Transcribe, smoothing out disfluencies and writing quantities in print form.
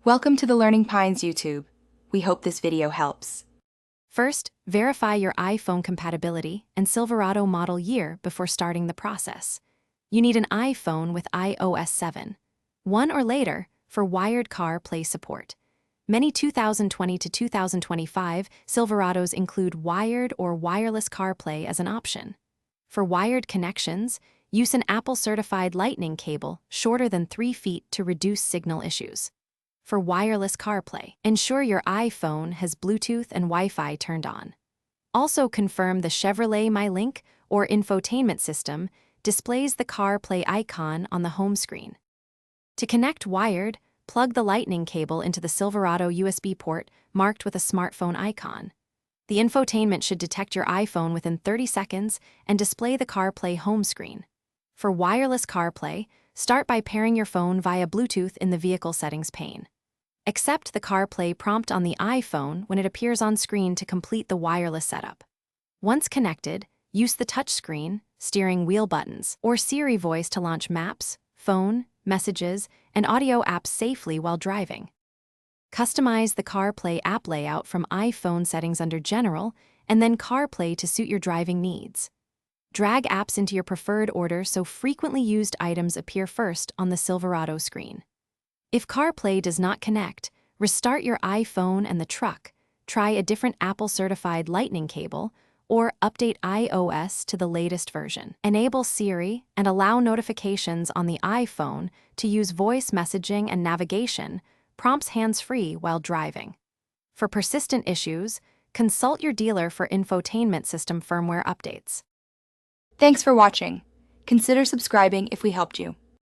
Welcome to the Learning Pines YouTube. We hope this video helps. First, verify your iPhone compatibility and Silverado model year before starting the process. You need an iPhone with iOS 7, 1 or later, for wired CarPlay support. Many 2020 to 2025 Silverados include wired or wireless CarPlay as an option. For wired connections, use an Apple-certified Lightning cable shorter than 3 feet to reduce signal issues. For wireless CarPlay, ensure your iPhone has Bluetooth and Wi-Fi turned on. Also confirm the Chevrolet MyLink or infotainment system displays the CarPlay icon on the home screen. To connect wired, plug the Lightning cable into the Silverado USB port marked with a smartphone icon. The infotainment should detect your iPhone within 30 seconds and display the CarPlay home screen. For wireless CarPlay, start by pairing your phone via Bluetooth in the vehicle settings pane. Accept the CarPlay prompt on the iPhone when it appears on screen to complete the wireless setup. Once connected, use the touchscreen, steering wheel buttons, or Siri voice to launch maps, phone, messages, and audio apps safely while driving. Customize the CarPlay app layout from iPhone settings under General, and then CarPlay to suit your driving needs. Drag apps into your preferred order so frequently used items appear first on the Silverado screen. If CarPlay does not connect, restart your iPhone and the truck, try a different Apple-certified Lightning cable, or update iOS to the latest version. Enable Siri and allow notifications on the iPhone to use voice messaging and navigation, prompts hands-free while driving. For persistent issues, consult your dealer for infotainment system firmware updates. Thanks for watching. Consider subscribing if we helped you.